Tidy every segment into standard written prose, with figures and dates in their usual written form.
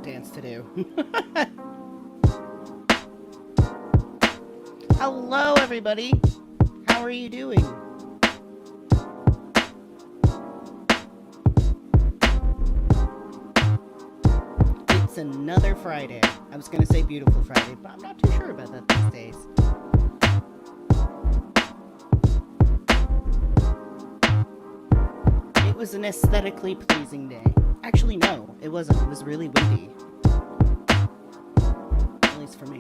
dance to do. Hello, everybody. How are you doing? It's another Friday. I was going to say beautiful Friday, but I'm not too sure about that these days. It was an aesthetically pleasing day. Actually, no, it wasn't. It was really windy. At least for me.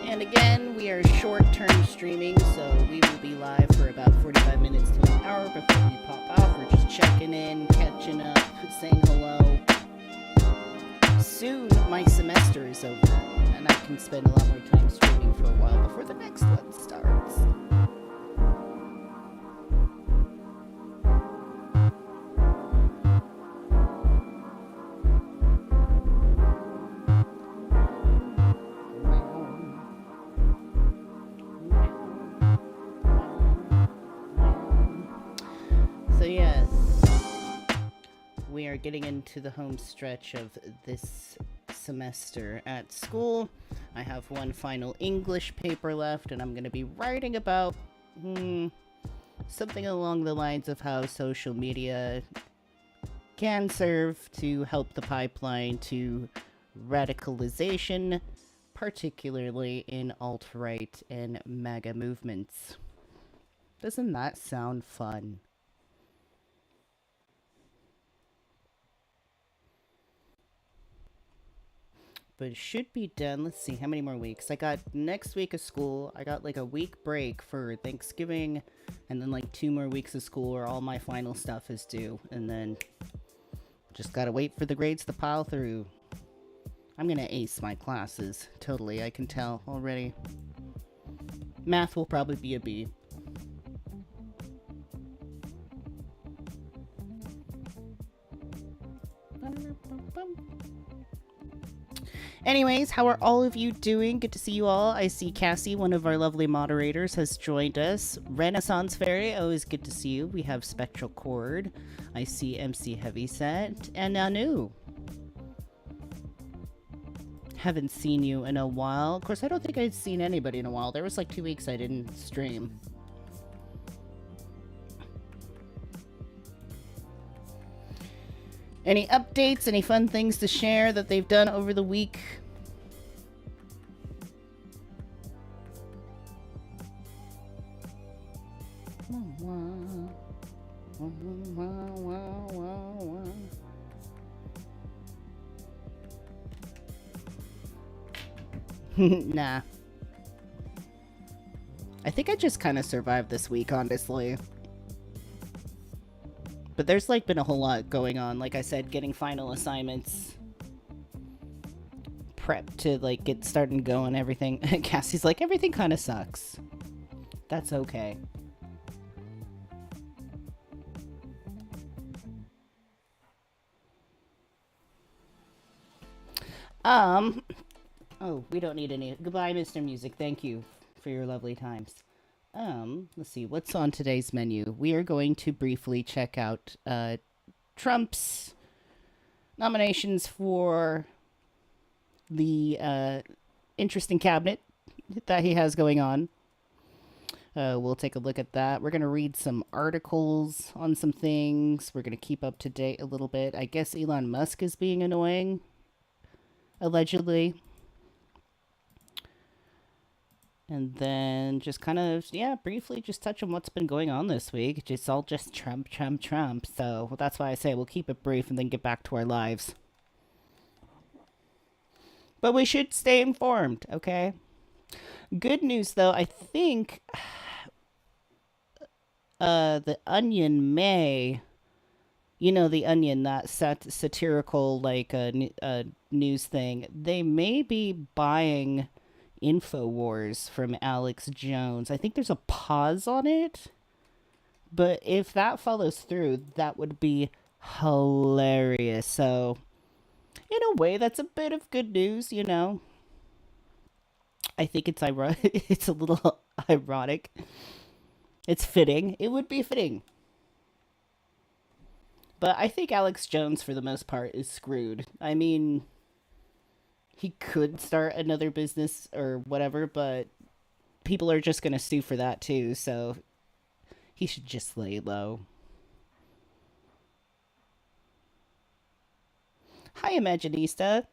And again, we are short-term streaming, so we will be live for about 45 minutes to an hour before we pop off. We're just checking in, catching up, saying hello. Soon, my semester is over, and I can spend a lot more time streaming for a while before the next one starts. So yes, we are getting into the home stretch of this semester at school. I have one final English paper left, and I'm going to be writing about something along the lines of how social media can serve to help the pipeline to radicalization, particularly in alt-right and MAGA movements. Doesn't that sound fun? But it should be done. Let's see, how many more weeks? I got next week of school. I got like a week break for Thanksgiving, and then like 2 more weeks of school where all my final stuff is due. And then just gotta wait for the grades to pile through. I'm gonna ace my classes. Totally, I can tell already. Math will probably be a B. Anyways, how are all of you doing? Good to see you all. I see Cassie, one of our lovely moderators, has joined us. Renaissance Fairy, always good to see you. We have Spectral Chord. I see MC Heavyset and Nanu. Haven't seen you in a while. Of course, I don't think I'd seen anybody in a while. There was like 2 weeks I didn't stream. Any updates? Any fun things to share that they've done over the week? Nah. I think I just kind of survived this week, honestly. But there's like been a whole lot going on. Like I said, getting final assignments, prep to like get started and go and everything. Cassie's like, everything kind of sucks. That's okay. Oh, we don't need any. Goodbye, Mr. Music. Thank you for your lovely times. Let's see, what's on today's menu? We are going to briefly check out Trump's nominations for the interesting cabinet that he has going on. We'll take a look at that. We're going to read some articles on some things. We're going to keep up to date a little bit. I guess Elon Musk is being annoying, allegedly. And then just kind of, yeah, briefly just touch on what's been going on this week. It's all just Trump, Trump, Trump. So that's why I say we'll keep it brief and then get back to our lives. But we should stay informed, okay? Good news, though, I think the Onion may, you know, the Onion, that satirical, like, news thing, they may be buying InfoWars from Alex Jones. I think there's a pause on it, but if that follows through, that would be hilarious. So in a way, that's a bit of good news, you know. I think it's ironic. It's a little ironic It's fitting. It would be fitting. But I think Alex Jones, for the most part, is screwed. I mean, he could start another business or whatever, but people are just going to sue for that too, so he should just lay low. Hi, Imaginista.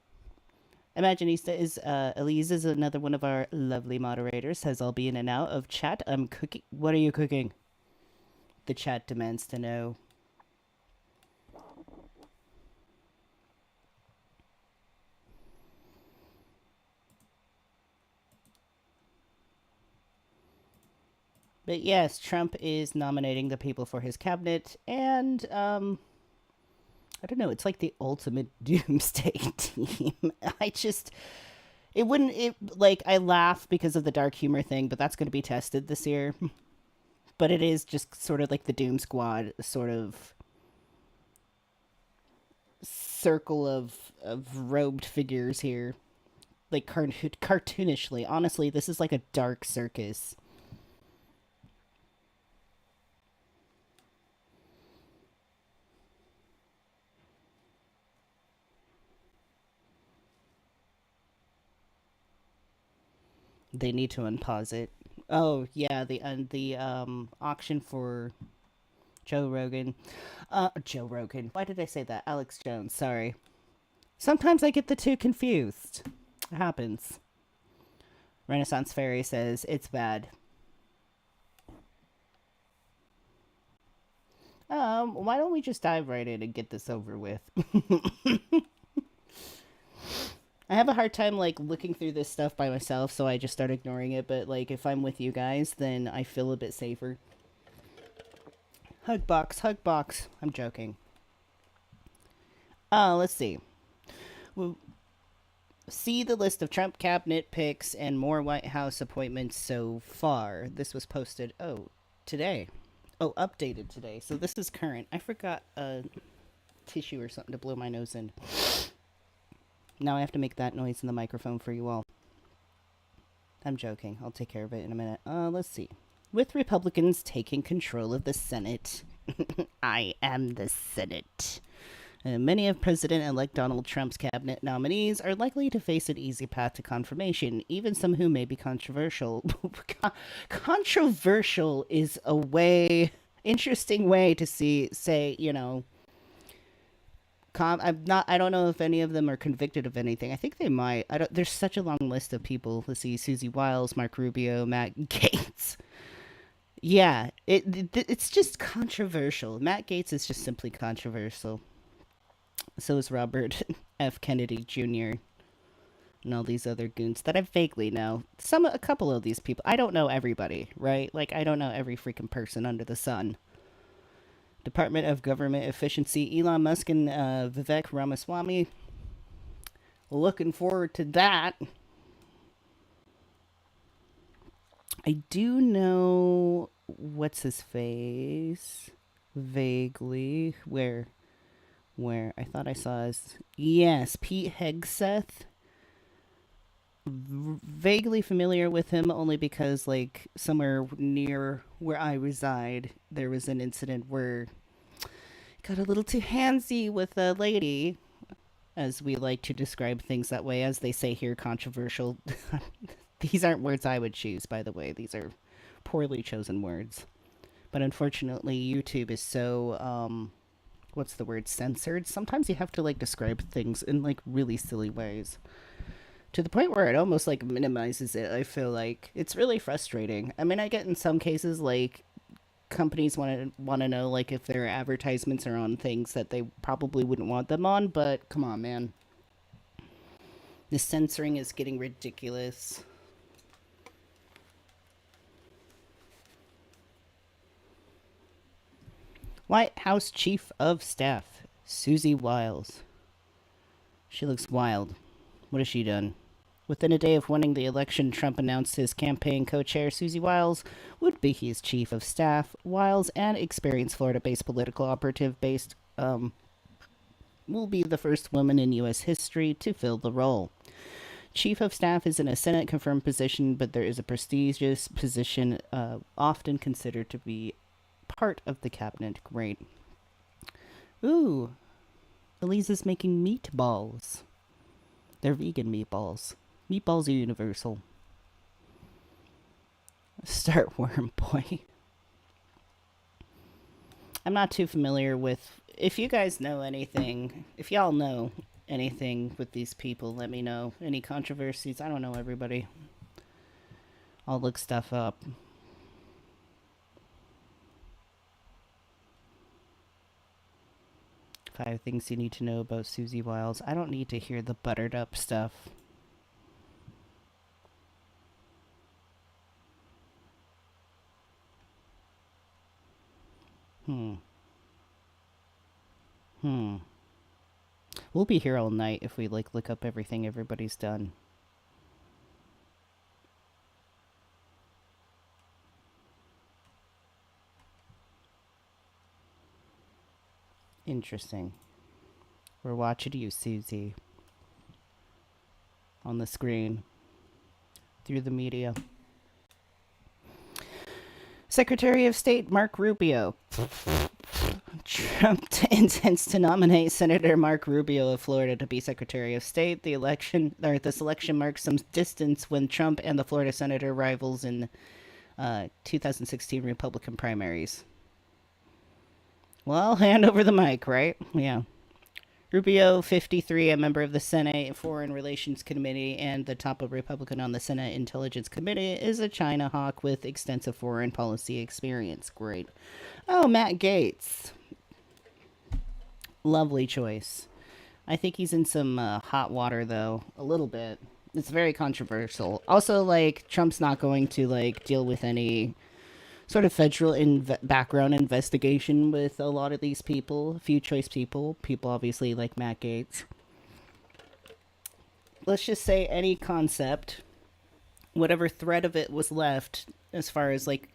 Imaginista is Elise is another one of our lovely moderators. Says I'll be in and out of chat. I'm cooking. What are you cooking? The chat demands to know. But yes, Trump is nominating the people for his cabinet, and I don't know. It's like the ultimate doomsday team. I just it wouldn't it like I laugh because of the dark humor thing, but that's going to be tested this year. But it is just sort of like the Doom Squad sort of circle of robed figures here, like cartoonishly. Honestly, this is like a dark circus. They need to unpause it. Oh yeah, the auction for Joe Rogan. Joe Rogan. Why did I say that? Alex Jones. Sorry. Sometimes I get the two confused. It happens. Renaissance Fairy says it's bad. Why don't we just dive right in and get this over with? I have a hard time like looking through this stuff by myself, so I just start ignoring it. But like if I'm with you guys, then I feel a bit safer. Hug box, hug box. I'm joking. Let's see. We'll see the list of Trump cabinet picks and more White House appointments so far. This was posted, today. Oh, updated today. So this is current. I forgot a tissue or something to blow my nose in. Now I have to make that noise in the microphone for you all. I'm joking. I'll take care of it in a minute. Let's see. With Republicans taking control of the Senate. I am the Senate. Many of President-elect Donald Trump's cabinet nominees are likely to face an easy path to confirmation, even some who may be controversial. Controversial is a interesting way to say, I don't know if any of them are convicted of anything. I think they might. There's such a long list of people. Let's see, Susie Wiles, Mark Rubio, Matt Gaetz. Yeah, it's just controversial. Matt Gaetz is just simply controversial. So is Robert F. Kennedy Jr. and all these other goons that I vaguely know. A couple of these people. I don't know everybody, right? Like, I don't know every freaking person under the sun. Department of Government Efficiency, Elon Musk and Vivek Ramaswamy. Looking forward to that. I do know what's his face vaguely. Where I thought I saw his. Yes, Pete Hegseth. Vaguely familiar with him only because, like, somewhere near where I reside, there was an incident where he got a little too handsy with a lady, as we like to describe things that way, as they say here, controversial. These aren't words I would choose, by the way. These are poorly chosen words. But unfortunately, YouTube is so, what's the word, censored? Sometimes you have to, like, describe things in, like, really silly ways. To the point where it almost, like, minimizes it, I feel like. It's really frustrating. I mean, I get in some cases, like, companies want to know, like, if their advertisements are on things that they probably wouldn't want them on, but come on, man. The censoring is getting ridiculous. White House Chief of Staff, Susie Wiles. She looks wild. What has she done? Within a day of winning the election, Trump announced his campaign co-chair, Susie Wiles, would be his chief of staff. Wiles, an experienced Florida-based political operative will be the first woman in U.S. history to fill the role. Chief of Staff isn't a Senate confirmed position, but there is a prestigious position often considered to be part of the cabinet. Great. Ooh, Elisa's making meatballs. They're vegan meatballs. Meatballs are universal. Start Worm Boy. I'm not too familiar with... If you guys know anything, if y'all know anything with these people, let me know. Any controversies? I don't know everybody. I'll look stuff up. Five things you need to know about Susie Wiles. I don't need to hear the buttered up stuff. We'll be here all night if we look up everything everybody's done. Interesting. We're watching you, Susie. On the screen. Through the media. Secretary of State Mark Rubio. Trump intends to nominate Senator Mark Rubio of Florida to be Secretary of State. The selection marks some distance when Trump and the Florida senator rivals in 2016 Republican primaries. Well, I'll hand over the mic, right? Yeah. Rubio, 53, a member of the Senate Foreign Relations Committee and the top Republican on the Senate Intelligence Committee, is a China hawk with extensive foreign policy experience. Great. Oh, Matt Gaetz. Lovely choice. I think he's in some hot water, though. A little bit. It's very controversial. Also, Trump's not going to, deal with any sort of federal background investigation with a lot of these people. Few choice people. People, obviously, like Matt Gaetz. Let's just say any concept, whatever thread of it was left, as far as, having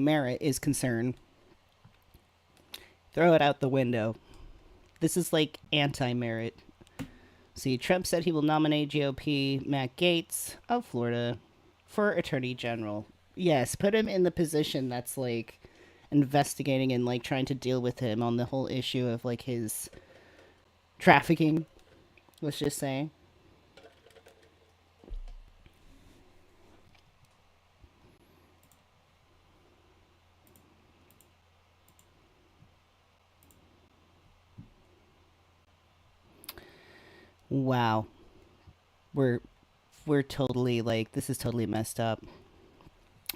merit is concerned, throw it out the window. This is anti-merit. See, Trump said he will nominate GOP Matt Gaetz of Florida for Attorney General. Yes, put him in the position that's investigating and trying to deal with him on the whole issue of his trafficking. Let's just say. Wow. We're totally this is totally messed up.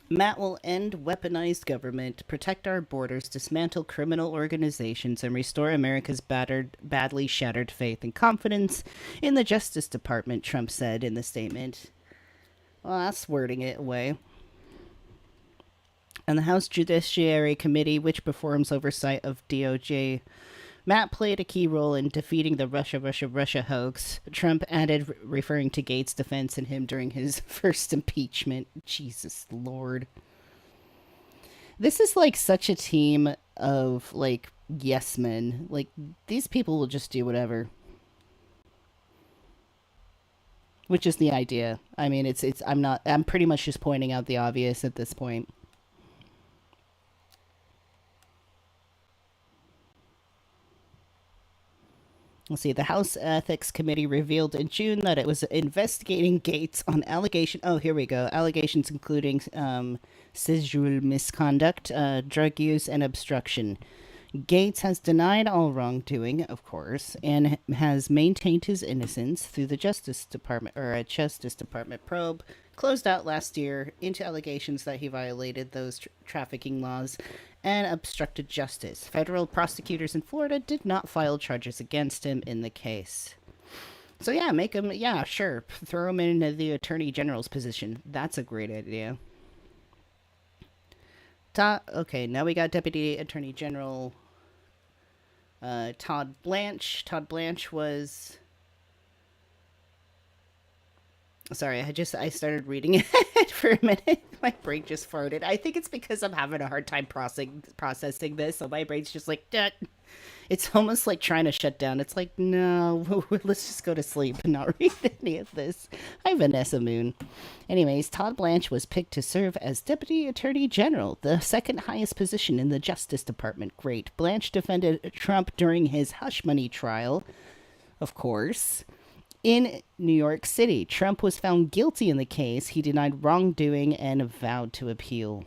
Matt will end weaponized government, protect our borders, dismantle criminal organizations, and restore America's badly shattered faith and confidence in the Justice Department, Trump said in the statement. Well, that's wording it away. And the House Judiciary Committee, which performs oversight of DOJ, Matt played a key role in defeating the Russia hoax, Trump added, referring to Gaetz' defense in him during his first impeachment. Jesus Lord. This is such a team of yes men. These people will just do whatever. Which is the idea. I mean, I'm pretty much just pointing out the obvious at this point. Let's see. The House Ethics Committee revealed in June that it was investigating Gaetz on allegations including sexual misconduct, drug use, and obstruction. Gaetz has denied all wrongdoing, of course, and has maintained his innocence through the Justice Department probe closed out last year into allegations that he violated those trafficking laws and obstructed justice. Federal prosecutors in Florida did not file charges against him in the case. So yeah, make him, sure, throw him in the Attorney General's position. That's a great idea. Okay, now we got Deputy Attorney General Todd Blanche. Todd Blanche was Sorry, I started reading it for a minute. My brain just farted. I think it's because I'm having a hard time processing this, so my brain's just like, duh. It's almost like trying to shut down. It's like, no, let's just go to sleep and not read any of this. Hi, Vanessa Moon. Anyways, Todd Blanche was picked to serve as Deputy Attorney General, the second highest position in the Justice Department. Great. Blanche defended Trump during his hush money trial, of course. In New York City, Trump was found guilty in the case. He denied wrongdoing and vowed to appeal.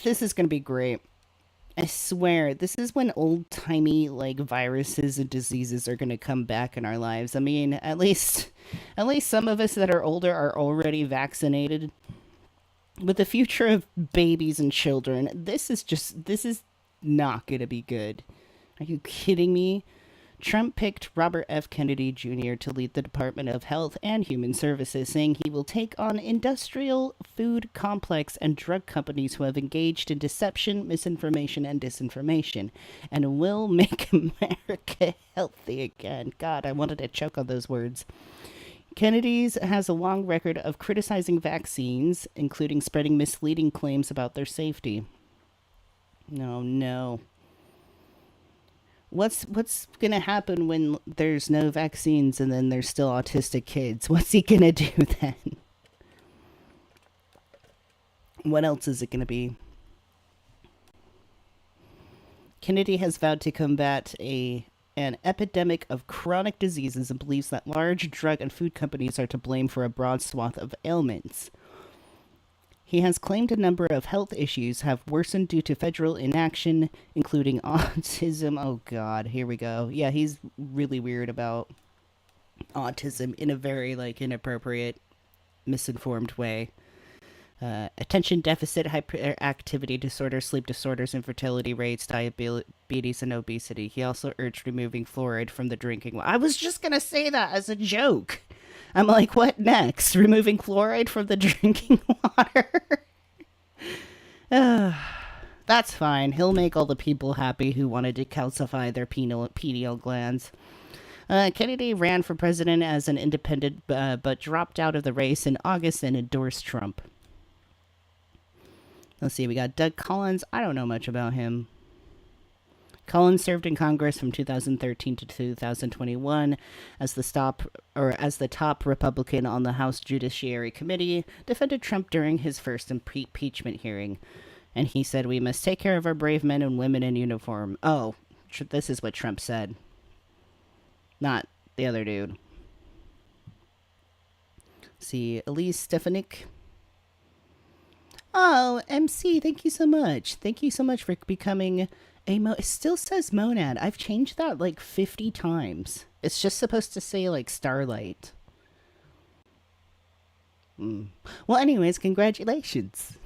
This is going to be great. I swear, this is when old-timey, like, viruses and diseases are going to come back in our lives. I mean, at least some of us that are older are already vaccinated. With the future of babies and children, this is not going to be good. Are you kidding me? Trump picked Robert F. Kennedy Jr. to lead the Department of Health and Human Services, saying he will take on industrial, food complex, and drug companies who have engaged in deception, misinformation, and disinformation, and will make America healthy again. God, I wanted to choke on those words. Kennedy's has a long record of criticizing vaccines, including spreading misleading claims about their safety. No. What's gonna happen when there's no vaccines and then there's still autistic kids? What's he gonna do then? What else is it gonna be? Kennedy has vowed to combat an epidemic of chronic diseases and believes that large drug and food companies are to blame for a broad swath of ailments. He has claimed a number of health issues have worsened due to federal inaction, including autism. Oh, God, here we go. Yeah, he's really weird about autism in a very, like, inappropriate, misinformed way. Attention deficit hyperactivity disorder, sleep disorders, infertility rates, diabetes, and obesity. He also urged removing fluoride from the drinking water. I was just going to say that as a joke. I'm like, what next? Removing fluoride from the drinking water? That's fine. He'll make all the people happy who wanted to calcify their pineal glands. Kennedy ran for president as an independent, but dropped out of the race in August and endorsed Trump. Let's see, we got Doug Collins. I don't know much about him. Collins served in Congress from 2013 to 2021 as the top Republican on the House Judiciary Committee, defended Trump during his first impeachment hearing. And he said, "We must take care of our brave men and women in uniform." Oh, this is what Trump said. Not the other dude. See, Elise Stefanik. Oh, MC, thank you so much. Thank you so much for becoming it still says Monad. I've changed that like 50 times. It's just supposed to say like Starlight. Well, anyways, congratulations.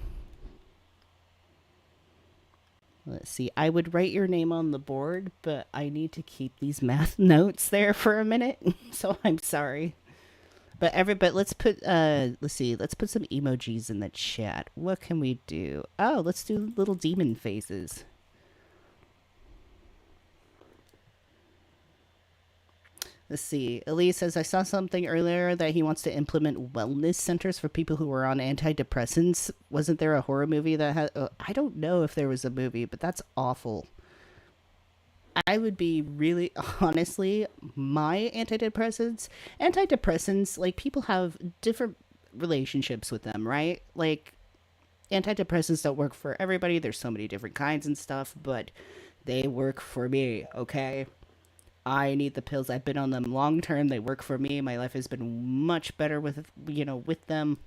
Let's see. I would write your name on the board, but I need to keep these math notes there for a minute. So I'm sorry. But let's put let's see. Let's put some emojis in the chat. What can we do? Oh, let's do little demon faces. Let's see. Elise says, I saw something earlier that he wants to implement wellness centers for people who are on antidepressants. Wasn't there a horror movie that had... I don't know if there was a movie, but that's awful. I would be really... Honestly, my antidepressants, like, people have different relationships with them, right? Like, antidepressants don't work for everybody. There's so many different kinds and stuff, but they work for me, okay? I need the pills. I've been on them long term. They work for me. My life has been much better with them.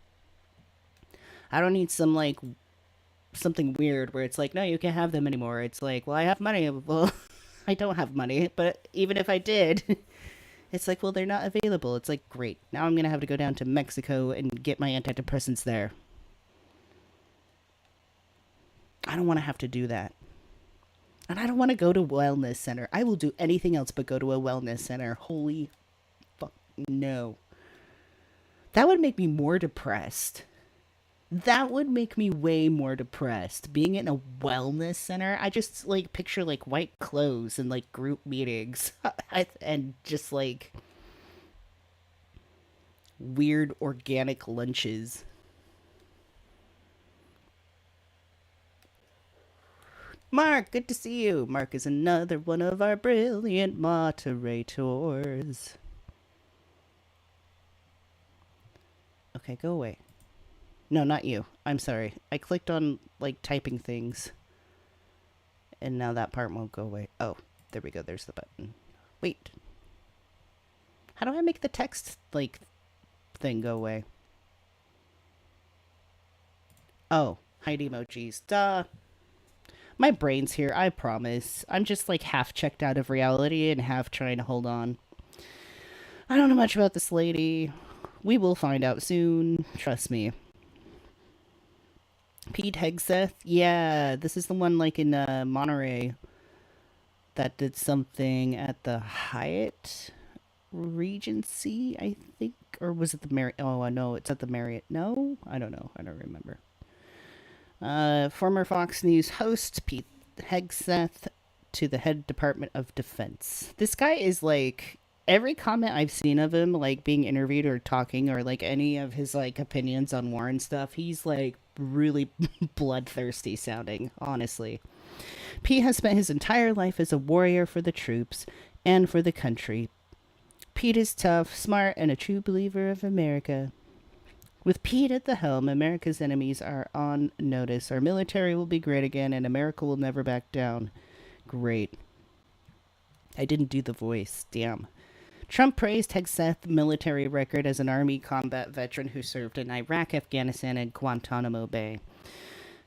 I don't need something weird where it's like, no, you can't have them anymore. It's like, well, I have money. Well, I don't have money, but even if I did, it's like, well, they're not available. It's like, great. Now I'm going to have to go down to Mexico and get my antidepressants there. I don't want to have to do that. And I don't want to go to a wellness center. I will do anything else but go to a wellness center. Holy fuck, no. That would make me more depressed. That would make me way more depressed. Being in a wellness center, I just like picture like white clothes and like group meetings and just like weird organic lunches. Mark, good to see you. Mark is another one of our brilliant moderators. Okay, go away. No, not you. I'm sorry. I clicked on like typing things and now that part won't go away. Oh, there we go. There's the button. Wait. How do I make the text like thing go away? Oh, hide emojis. Duh. My brain's here, I promise. I'm just like half checked out of reality and half trying to hold on. I don't know much about this lady. We will find out soon. Trust me. Pete Hegseth? Yeah, this is the one like in Monterey that did something at the Hyatt Regency, I think. Or was it the Marriott? Oh, I know. It's at the Marriott. No? I don't know. I don't remember. Former Fox News host Pete Hegseth to the head Department of Defense. This guy is like every comment I've seen of him, like being interviewed or talking, or like any of his like opinions on war and stuff, he's like really bloodthirsty sounding. Honestly, Pete has spent his entire life as a warrior for the troops and for the country. Pete is tough, smart, and a true believer of America. With Pete at the helm, America's enemies are on notice. Our military will be great again, and America will never back down. Great. I didn't do the voice. Damn. Trump praised Hegseth's military record as an Army combat veteran who served in Iraq, Afghanistan, and Guantanamo Bay.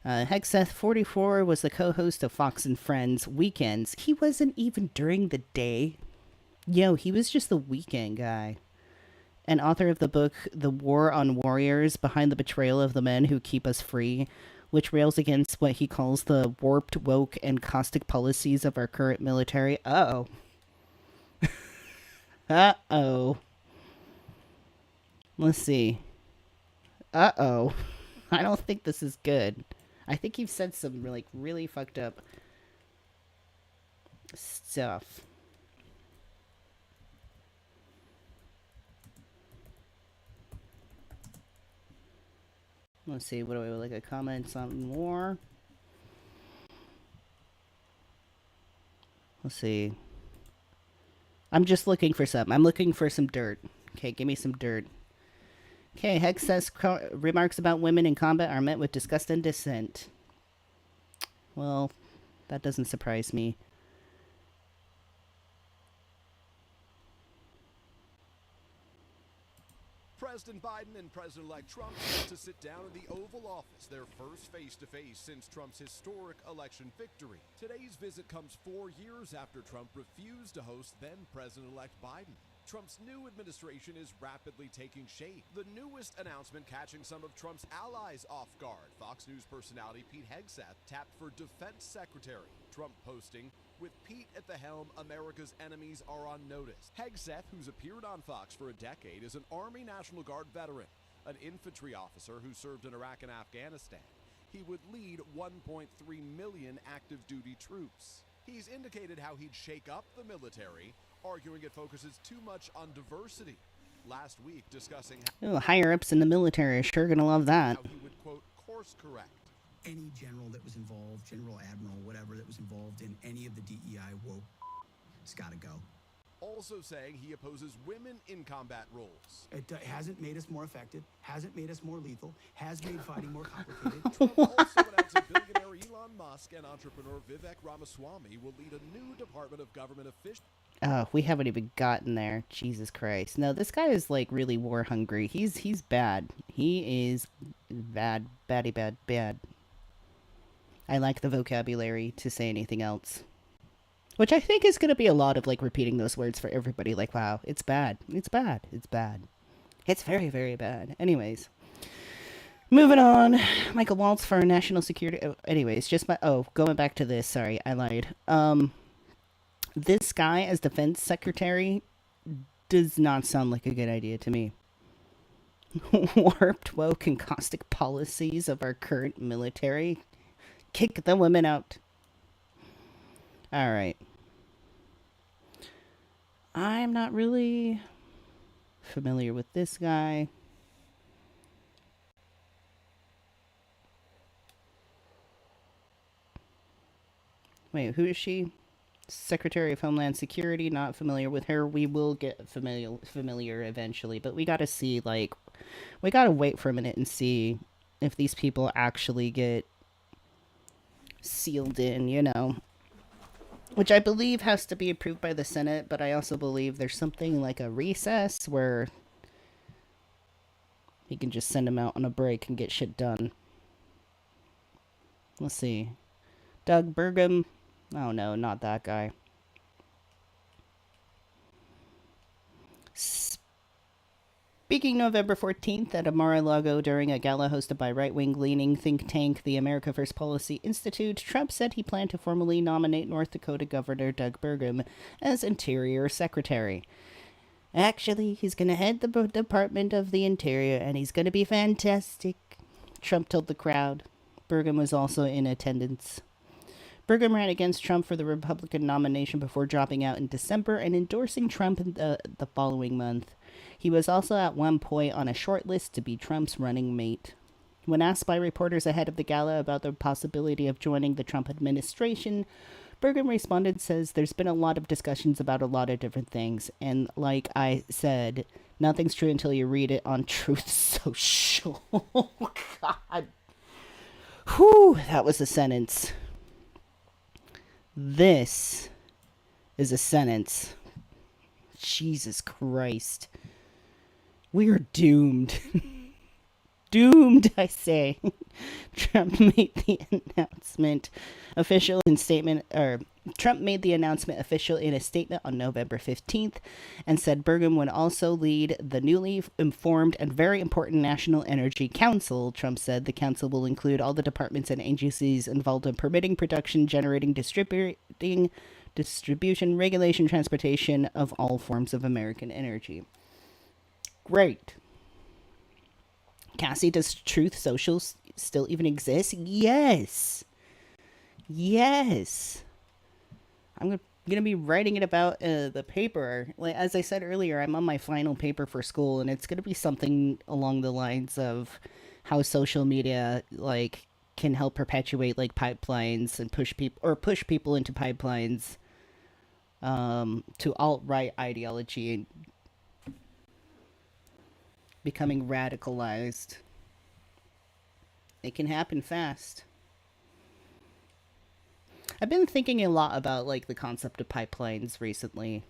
Hegseth, 44, was the co-host of Fox and Friends Weekends. He wasn't even during the day. Yo, he was just the weekend guy. And author of the book The War on Warriors, Behind the Betrayal of the Men Who Keep Us Free, which rails against what he calls the warped, woke, and caustic policies of our current military. Uh-oh. Uh-oh. Let's see. Uh-oh. I don't think this is good. I think you've said some like really fucked up stuff. Let's see, what do I like a comment on more? Let's see. I'm just looking for some. I'm looking for some dirt. Okay, give me some dirt. Okay, Hex says remarks about women in combat are met with disgust and dissent. Well, that doesn't surprise me. President Biden and President-elect Trump to sit down in the Oval Office, their first face-to-face since Trump's historic election victory. Today's visit comes 4 years after Trump refused to host then-President-elect Biden. Trump's new administration is rapidly taking shape. The newest announcement catching some of Trump's allies off guard. Fox News personality Pete Hegseth tapped for Defense Secretary. Trump posting, "With Pete at the helm, America's enemies are on notice." Hegseth, who's appeared on Fox for a decade, is an Army National Guard veteran, an infantry officer who served in Iraq and Afghanistan. He would lead 1.3 million active duty troops. He's indicated how he'd shake up the military, arguing it focuses too much on diversity. Last week, discussing how higher ups in the military are sure gonna love that. How he would, quote, course correct. Any general that was involved, general, admiral, whatever that was involved in any of the DEI woke, it's got to go. Also saying he opposes women in combat roles. It hasn't made us more effective, hasn't made us more lethal, has made fighting more complicated. Trump also announced billionaire Elon Musk and entrepreneur Vivek Ramaswamy will lead a new Department of Government official. Oh, we haven't even gotten there. Jesus Christ. No, this guy is like really war hungry. He's bad. He is bad, baddie bad, bad. I like the vocabulary to say anything else. Which I think is going to be a lot of like repeating those words for everybody. Like, wow, it's bad. It's bad. It's bad. It's very, very bad. Anyways. Moving on. Michael Waltz for national security. Oh, anyways, going back to this. Sorry, I lied. This guy as defense secretary does not sound like a good idea to me. Warped, woke, and caustic policies of our current military. Kick the women out. All right. I'm not really familiar with this guy. Wait, who is she? Secretary of Homeland Security. Not familiar with her. We will get familiar eventually, but we gotta see, like, we gotta wait for a minute and see if these people actually get sealed in, you know. Which I believe has to be approved by the Senate, but I also believe there's something like a recess where he can just send them out on a break and get shit done. Let's see. Doug Burgum. Oh no, not that guy. Speaking November 14th at a Mar-a-Lago during a gala hosted by right-wing leaning think tank the America First Policy Institute, Trump said he planned to formally nominate North Dakota Governor Doug Burgum as Interior Secretary. Actually, he's going to head the Department of the Interior, and he's going to be fantastic, Trump told the crowd. Burgum was also in attendance. Burgum ran against Trump for the Republican nomination before dropping out in December and endorsing Trump in the following month. He was also at one point on a short list to be Trump's running mate. When asked by reporters ahead of the gala about the possibility of joining the Trump administration, Burgum responded, says there's been a lot of discussions about a lot of different things. And like I said, nothing's true until you read it on Truth Social. God. Whew, that was a sentence. This is a sentence. Jesus Christ. We are doomed. Doomed, I say. Trump made the announcement official in a statement on November 15th and said Burgum would also lead the newly informed and very important National Energy Council. Trump said the council will include all the departments and agencies involved in permitting, production, generating, distribution, regulation, transportation of all forms of American energy. Great. Cassie, does Truth Social still even exist? Yes. Yes. I'm going to be writing it about the paper. Like, as I said earlier, I'm on my final paper for school, and it's going to be something along the lines of how social media, like, can help perpetuate, like, pipelines and push people into pipelines to alt-right ideology and becoming radicalized. It can happen fast. I've been thinking a lot about, like, the concept of pipelines recently.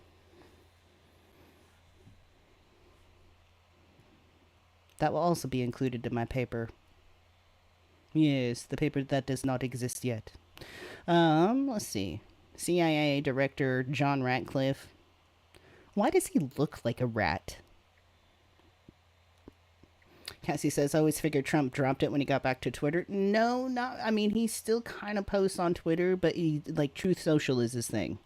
That will also be included in my paper. Yes, the paper that does not exist yet. Let's see. CIA Director John Ratcliffe. Why does he look like a rat? Cassie says, I always figured Trump dropped it when he got back to Twitter. No, not, I mean, he still kind of posts on Twitter, but he, like, Truth Social is his thing.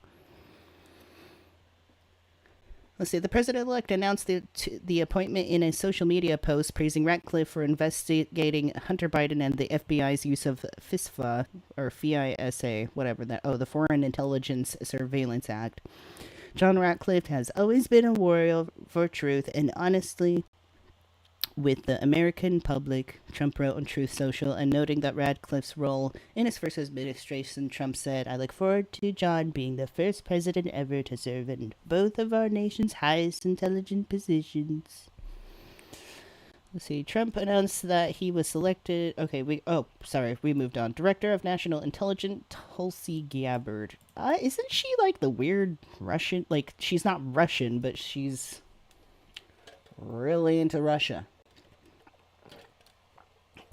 Let's see, the president-elect announced the appointment in a social media post praising Ratcliffe for investigating Hunter Biden and the FBI's use of FISA, or FISA, whatever that, the Foreign Intelligence Surveillance Act. John Ratcliffe has always been a warrior for truth and honestly with the American public, Trump wrote on Truth Social, and noting that Radcliffe's role in his first administration, Trump said, I look forward to John being the first president ever to serve in both of our nation's highest intelligence positions. Let's see, Trump announced that he was selected, we moved on. Director of National Intelligence, Tulsi Gabbard. Isn't she like the weird Russian, like, she's not Russian, but she's really into Russia.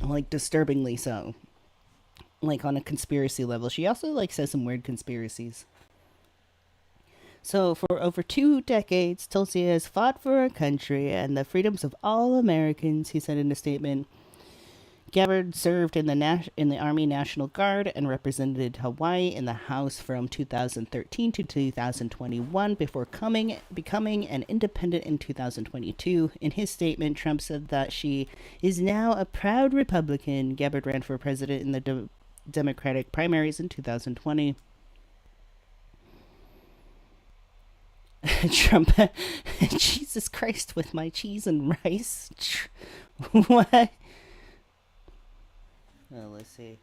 Like, disturbingly so. Like, on a conspiracy level. She also, like, says some weird conspiracies. So, for over 2 decades, Tulsi has fought for our country and the freedoms of all Americans, he said in a statement. Gabbard served in the Army National Guard and represented Hawaii in the House from 2013 to 2021 before becoming an independent in 2022. In his statement, Trump said that she is now a proud Republican. Gabbard ran for president in the Democratic primaries in 2020. Trump, Jesus Christ, with my cheese and rice. What? Oh, let's see.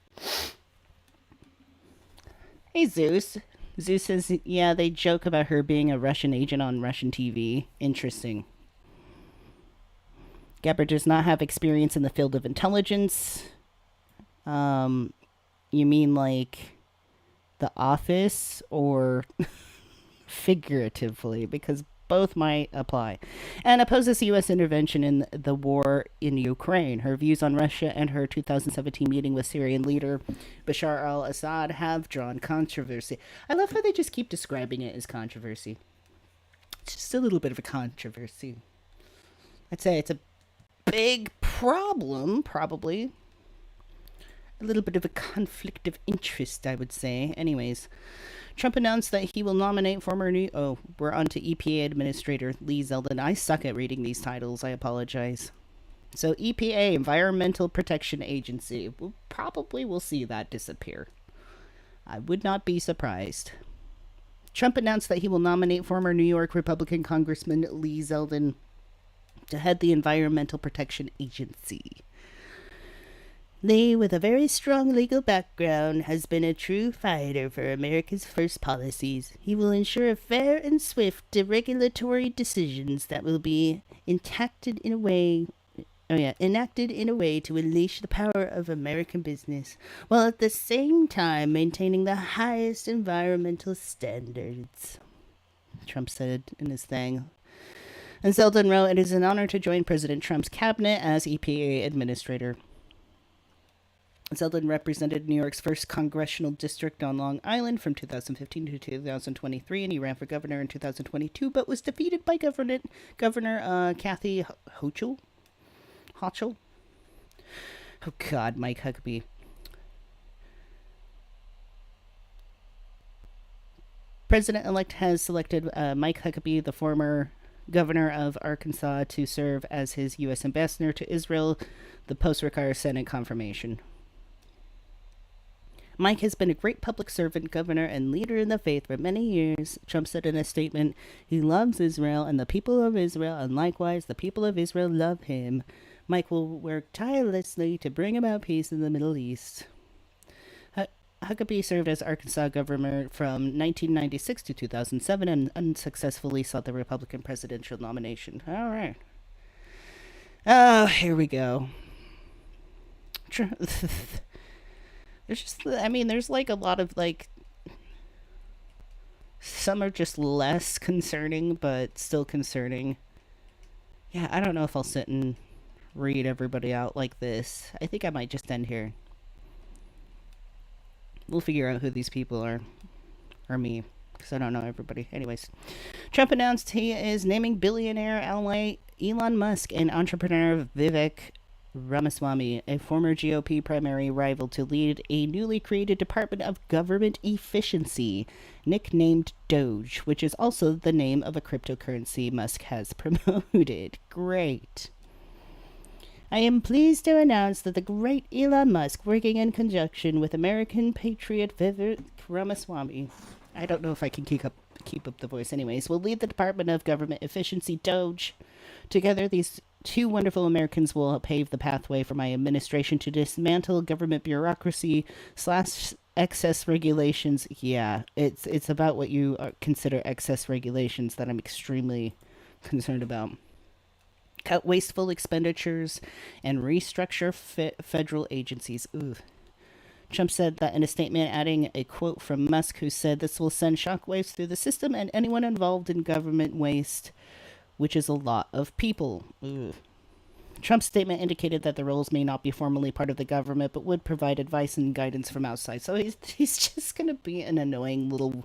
Hey, Zeus. Zeus says, yeah, they joke about her being a Russian agent on Russian TV. Interesting. Gabbard does not have experience in the field of intelligence. You mean like The Office or figuratively? Because both might apply. And opposes U.S. intervention in the war in Ukraine. Her views on Russia and her 2017 meeting with Syrian leader Bashar al-Assad have drawn controversy. I love how they just keep describing it as controversy. It's just a little bit of a controversy. I'd say it's a big problem, probably. A little bit of a conflict of interest, I would say. Anyways, Trump announced that he will nominate former we're on to EPA Administrator Lee Zeldin. I suck at reading these titles. I apologize. So EPA, Environmental Protection Agency. We'll see that disappear. I would not be surprised. Trump announced that he will nominate former New York Republican Congressman Lee Zeldin to head the Environmental Protection Agency. Lee, with a very strong legal background, has been a true fighter for America's first policies. He will ensure fair and swift regulatory decisions that will be enacted in a way to unleash the power of American business, while at the same time maintaining the highest environmental standards, Trump said in his thing. And Zeldin wrote, "It is an honor to join President Trump's cabinet as EPA administrator." Zeldin represented New York's first congressional district on Long Island from 2015 to 2023, and he ran for governor in 2022, but was defeated by Governor Kathy Hochul. Oh, God, Mike Huckabee. President-elect has selected Mike Huckabee, the former governor of Arkansas, to serve as his U.S. ambassador to Israel. The post requires Senate confirmation. Mike has been a great public servant, governor, and leader in the faith for many years, Trump said in a statement. He loves Israel and the people of Israel, and likewise the people of Israel love him. Mike will work tirelessly to bring about peace in the Middle East. Huckabee served as Arkansas governor from 1996 to 2007 and unsuccessfully sought the Republican presidential nomination. All right. Oh, here we go. There's like a lot of some are just less concerning, but still concerning. Yeah, I don't know if I'll sit and read everybody out like this. I think I might just end here. We'll figure out who these people are. Or me, because I don't know everybody. Anyways, Trump announced he is naming billionaire ally Elon Musk and entrepreneur Vivek Ramaswamy, a former GOP primary rival, to lead a newly created Department of Government Efficiency, nicknamed Doge, which is also the name of a cryptocurrency Musk has promoted. Great. I am pleased to announce that the great Elon Musk, working in conjunction with American patriot Vivek Ramaswamy, I don't know if I can keep up the voice anyways, will lead the Department of Government Efficiency, Doge. Together, these two wonderful Americans will pave the pathway for my administration to dismantle government bureaucracy / excess regulations. Yeah, it's about what you consider excess regulations that I'm extremely concerned about. Cut wasteful expenditures and restructure federal agencies. Ooh. Trump said that in a statement, adding a quote from Musk, who said this will send shockwaves through the system and anyone involved in government waste, which is a lot of people. Ooh. Trump's statement indicated that the roles may not be formally part of the government, but would provide advice and guidance from outside. So he's just going to be an annoying little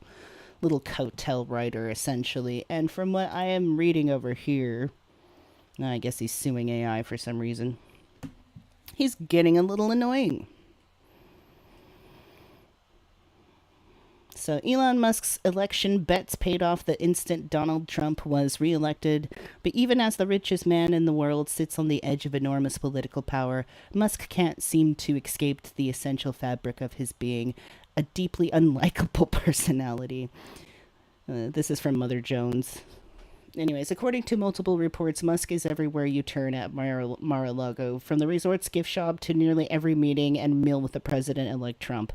coattail writer, essentially. And from what I am reading over here, I guess he's suing AI for some reason. He's getting a little annoying. So Elon Musk's election bets paid off the instant Donald Trump was reelected. But even as the richest man in the world sits on the edge of enormous political power, Musk can't seem to escape the essential fabric of his being, a deeply unlikable personality. This is from Mother Jones. Anyways, according to multiple reports, Musk is everywhere you turn at Mar-a-Lago, from the resort's gift shop to nearly every meeting and meal with the president-elect Trump.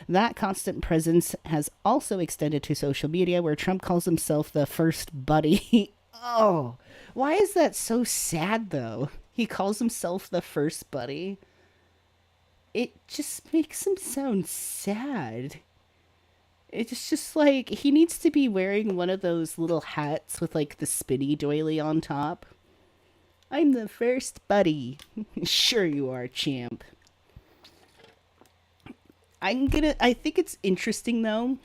That constant presence has also extended to social media, where Trump calls himself the first buddy. Oh, why is that so sad, though? He calls himself the first buddy. It just makes him sound sad. It's just like, he needs to be wearing one of those little hats with like the spinny doily on top. I'm the first buddy. Sure you are, champ. I think it's interesting though.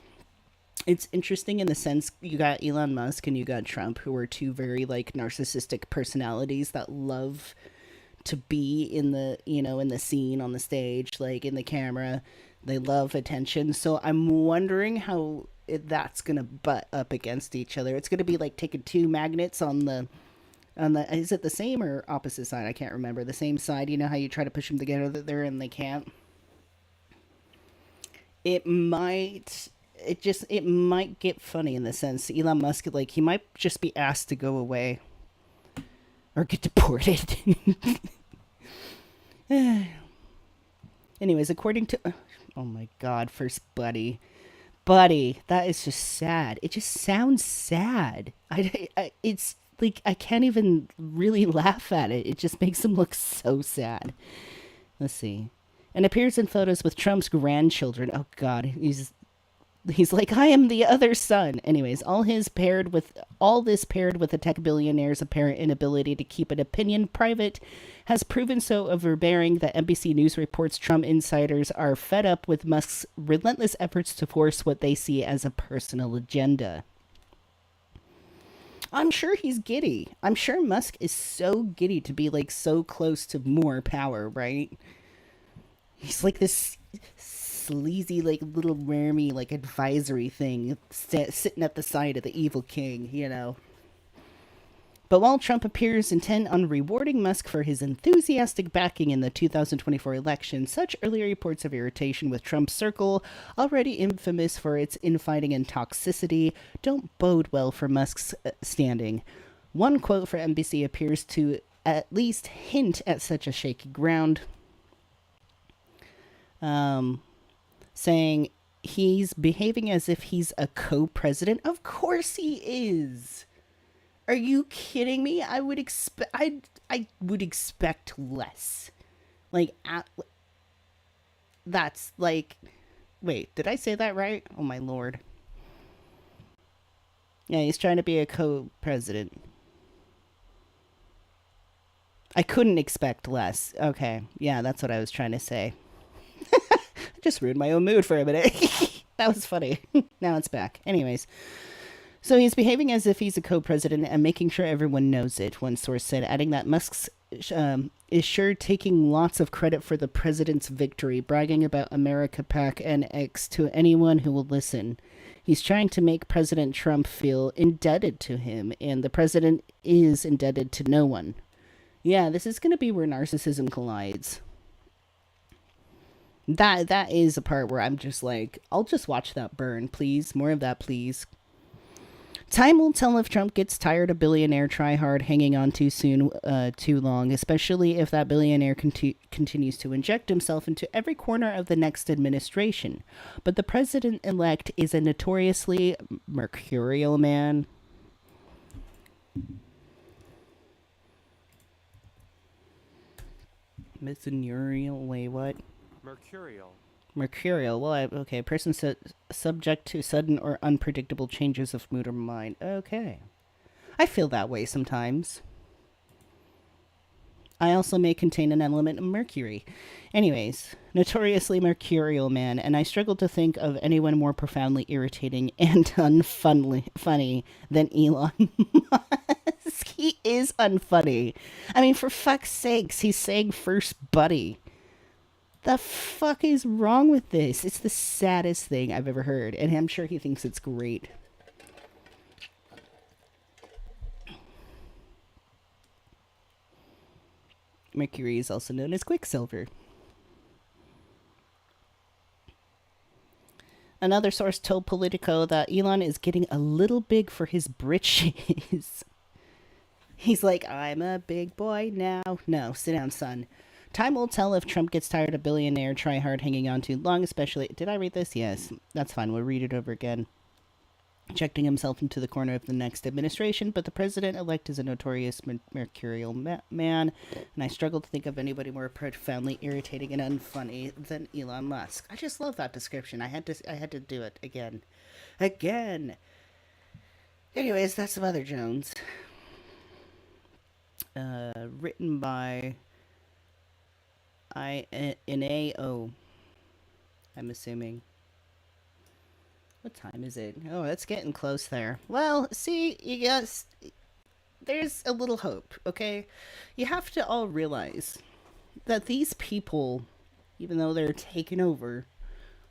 It's interesting in the sense you got Elon Musk and you got Trump, who are two very like narcissistic personalities that love to be in the, in the scene, on the stage, like in the camera. They love attention. So I'm wondering how that's going to butt up against each other. It's going to be like taking two magnets on the, is it the same or opposite side? I can't remember. The same side, you know how you try to push them together there and they can't? It might get funny in the sense Elon Musk, like, he might just be asked to go away or get deported. Anyways, according to, oh my god, first buddy, that is just sad. It just sounds sad. It's like, I can't even really laugh at it. It just makes him look so sad. Let's see. And appears in photos with Trump's grandchildren. Oh god, he's like, I am the other son. Anyways, all this paired with the tech billionaire's apparent inability to keep an opinion private has proven so overbearing that NBC News reports Trump insiders are fed up with Musk's relentless efforts to force what they see as a personal agenda. I'm sure he's giddy. I'm sure Musk is so giddy to be like so close to more power, right? He's like this sleazy, like, little wormy, like, advisory thing sitting at the side of the evil king, But while Trump appears intent on rewarding Musk for his enthusiastic backing in the 2024 election, such early reports of irritation with Trump's circle, already infamous for its infighting and toxicity, don't bode well for Musk's standing. One quote for NBC appears to at least hint at such a shaky ground. Saying he's behaving as if he's a co-president. Of course he is. Are you kidding me? I would expect less. Like, that's like, wait, did I say that right? Oh my lord. Yeah, he's trying to be a co-president. I couldn't expect less. Okay, yeah, that's what I was trying to say. Just ruined my own mood for a minute. That was funny. Now it's back. Anyways, so he's behaving as if he's a co-president and making sure everyone knows it, one source said, adding that Musk is sure taking lots of credit for the president's victory, bragging about America Pac and X to anyone who will listen. He's trying to make President Trump feel indebted to him, and the president is indebted to no one. Yeah, this is going to be where narcissism collides. That is a part where I'm just like, I'll just watch that burn, please. More of that, please. Time will tell if Trump gets tired of billionaire tryhard hanging on too soon, too long, especially if that billionaire continues to inject himself into every corner of the next administration. But the president-elect is a notoriously mercurial man. Mercurial, wait, what? Mercurial. Well, okay. A person subject to sudden or unpredictable changes of mood or mind. Okay. I feel that way sometimes. I also may contain an element of mercury. Anyways, notoriously mercurial man, and I struggle to think of anyone more profoundly irritating and funny than Elon Musk. He is unfunny. I mean, for fuck's sakes, he's saying first buddy. The fuck is wrong with this? It's the saddest thing I've ever heard, and I'm sure he thinks it's great. Mercury is also known as Quicksilver. Another source told Politico that Elon is getting a little big for his britches. He's like, I'm a big boy now. No, sit down, son. Time will tell if Trump gets tired of billionaire try hard hanging on too long, especially... Did I read this? Yes. That's fine. We'll read it over again. Injecting himself into the corner of the next administration, but the president-elect is a notorious mercurial man, and I struggle to think of anybody more profoundly irritating and unfunny than Elon Musk. I just love that description. I had to do it again. Anyways, that's Mother Jones. Written by Inao. I'm assuming. What time is it? Oh, it's getting close there. Well, see, yes, there's a little hope, okay? You have to all realize that these people, even though they're taking over,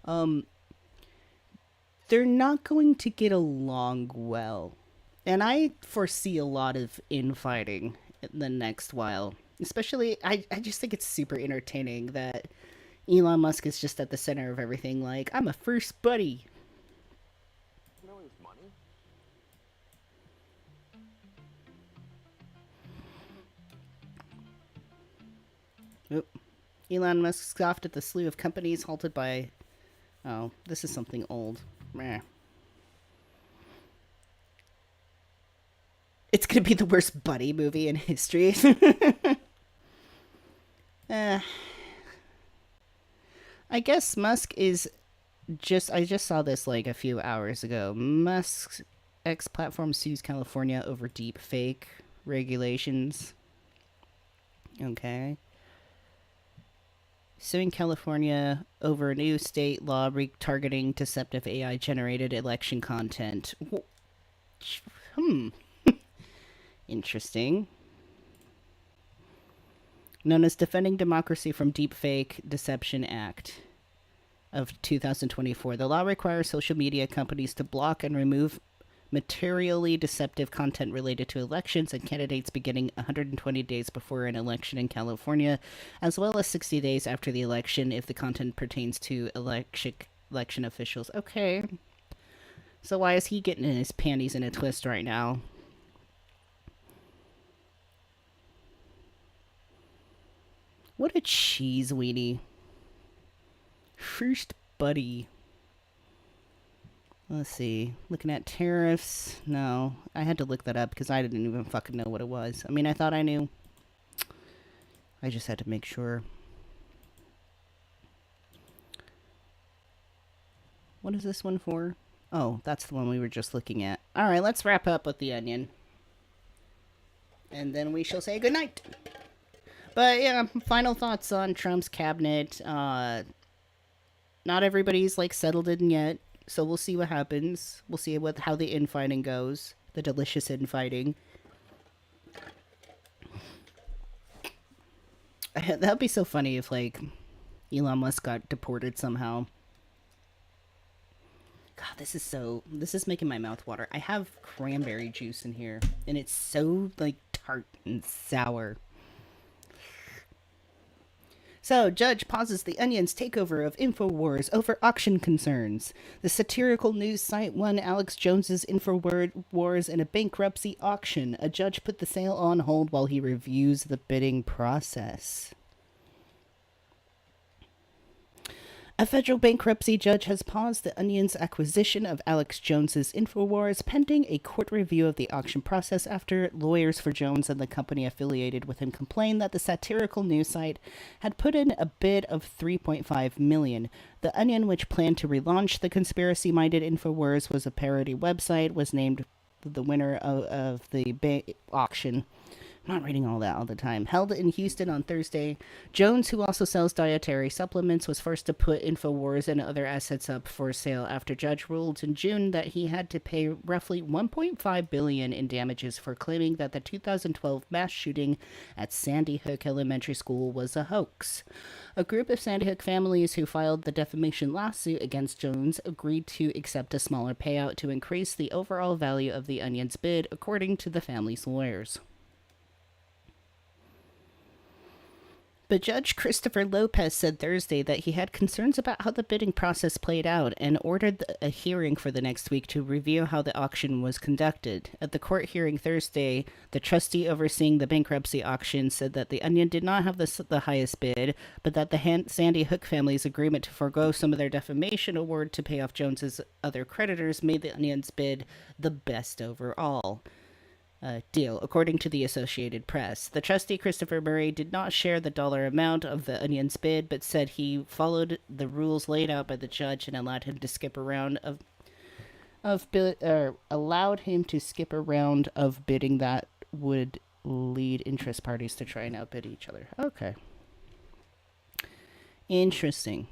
they're not going to get along well. And I foresee a lot of infighting in the next while. Especially, I just think it's super entertaining that Elon Musk is just at the center of everything. Like, I'm a first buddy. Oop. Elon Musk scoffed at the slew of companies halted by... Oh, this is something old. Meh. It's gonna be the worst buddy movie in history. I guess Musk is just... I just saw this like a few hours ago. Musk's X platform sues California over deep fake regulations. Okay. Suing California over a new state law targeting deceptive AI-generated election content. Interesting. Known as Defending Democracy from Deepfake Deception Act of 2024. The law requires social media companies to block and remove materially deceptive content related to elections and candidates beginning 120 days before an election in California, as well as 60 days after the election if the content pertains to election officials. Okay. So why is he getting his panties in a twist right now? What a cheese weenie. First buddy. Let's see. Looking at tariffs. No, I had to look that up because I didn't even fucking know what it was. I mean, I thought I knew. I just had to make sure. What is this one for? Oh, that's the one we were just looking at. All right, let's wrap up with the Onion. And then we shall say goodnight. But yeah, final thoughts on Trump's cabinet. Not everybody's like settled in yet. So we'll see what happens. We'll see how the infighting goes. The delicious infighting. That'd be so funny if, like, Elon Musk got deported somehow. God, this is making my mouth water. I have cranberry juice in here, and it's so, like, tart and sour. So, judge pauses the Onion's takeover of InfoWars over auction concerns. The satirical news site won Alex Jones's InfoWars in a bankruptcy auction. A judge put the sale on hold while he reviews the bidding process. A federal bankruptcy judge has paused the Onion's acquisition of Alex Jones's InfoWars pending a court review of the auction process after lawyers for Jones and the company affiliated with him complained that the satirical news site had put in a bid of $3.5 million. The Onion, which planned to relaunch the conspiracy-minded InfoWars was a parody website, was named the winner of the auction. I'm not reading all that all the time. Held in Houston on Thursday, Jones, who also sells dietary supplements, was forced to put InfoWars and other assets up for sale after judge ruled in June that he had to pay roughly $1.5 billion in damages for claiming that the 2012 mass shooting at Sandy Hook Elementary School was a hoax. A group of Sandy Hook families who filed the defamation lawsuit against Jones agreed to accept a smaller payout to increase the overall value of the Onion's bid, according to the family's lawyers. But Judge Christopher Lopez said Thursday that he had concerns about how the bidding process played out and ordered a hearing for the next week to review how the auction was conducted. At the court hearing Thursday, the trustee overseeing the bankruptcy auction said that the Onion did not have the highest bid, but that the Sandy Hook family's agreement to forego some of their defamation award to pay off Jones's other creditors made the Onion's bid the best overall. Deal, according to the Associated Press. The trustee, Christopher Murray, did not share the dollar amount of the Onion's bid, but said he followed the rules laid out by the judge and allowed him to skip a round of bidding that would lead interest parties to try and outbid each other. Okay. Interesting.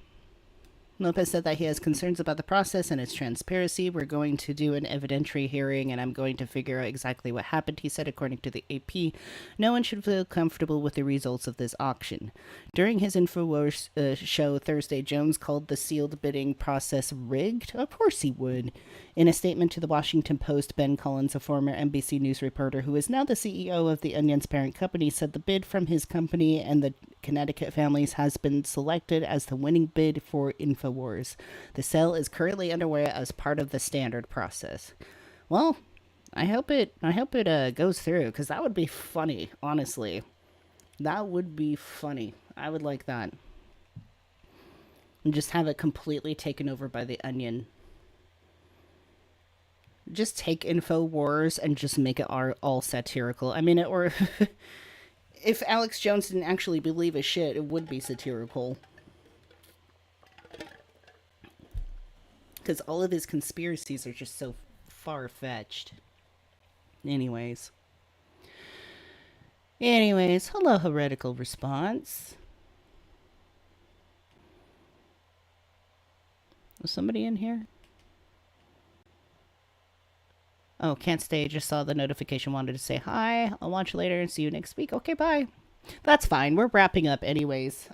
Lopez said that he has concerns about the process and its transparency. We're going to do an evidentiary hearing, and I'm going to figure out exactly what happened, he said, according to the AP. No one should feel comfortable with the results of this auction. During his InfoWars show Thursday, Jones called the sealed bidding process rigged. Of course he would. In a statement to the Washington Post, Ben Collins, a former NBC News reporter who is now the CEO of the Onion's parent company, said the bid from his company and the Connecticut families has been selected as the winning bid for InfoWars. The sale is currently underway as part of the standard process. Well, I hope it goes through, because that would be funny, honestly. That would be funny. I would like that. And just have it completely taken over by the Onion. Just take InfoWars and just make it all satirical. I mean, or if Alex Jones didn't actually believe his shit, it would be satirical. Because all of his conspiracies are just so far-fetched. Anyways, hello, heretical response. Was somebody in here? Oh, can't stay. Just saw the notification. Wanted to say hi. I'll watch you later and see you next week. Okay, bye. That's fine. We're wrapping up anyways.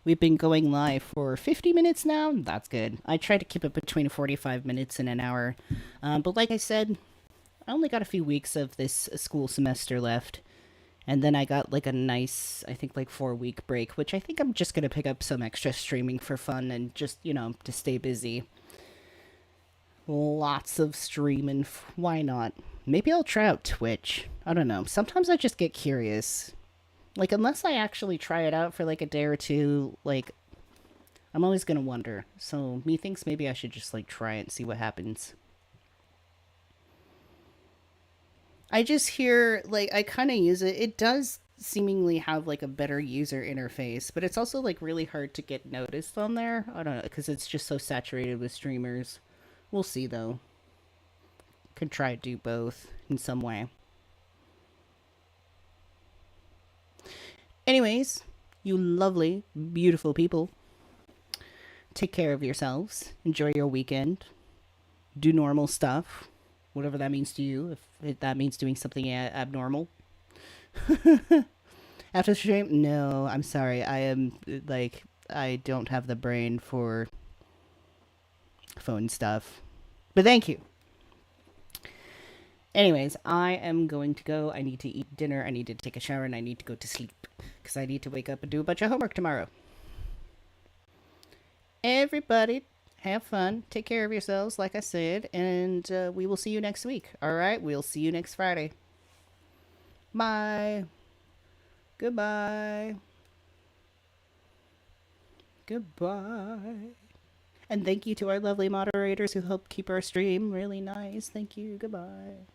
We've been going live for 50 minutes now. That's good. I try to keep it between 45 minutes and an hour. But like I said, I only got a few weeks of this school semester left. And then I got like a nice, I think like 4-week break, which I think I'm just going to pick up some extra streaming for fun and just, to stay busy. Lots of streaming. Why not? Maybe I'll try out Twitch. I don't know. Sometimes I just get curious. Like, unless I actually try it out for like a day or two, like, I'm always going to wonder. So, methinks maybe I should just like try it and see what happens. I just hear, like, I kind of use it. It does seemingly have like a better user interface, but it's also like really hard to get noticed on there. I don't know, because it's just so saturated with streamers. We'll see, though. Could try to do both in some way. Anyways, you lovely, beautiful people, take care of yourselves. Enjoy your weekend. Do normal stuff, whatever that means to you, if that means doing something abnormal. After the stream? No, I'm sorry. I don't have the brain for phone stuff. But thank you. Anyways, I am going to go. I need to eat dinner. I need to take a shower, and I need to go to sleep because I need to wake up and do a bunch of homework tomorrow. Everybody, have fun. Take care of yourselves, like I said, and we will see you next week. All right? We'll see you next Friday. Bye. Goodbye. Goodbye. And thank you to our lovely moderators who help keep our stream really nice. Thank you. Goodbye.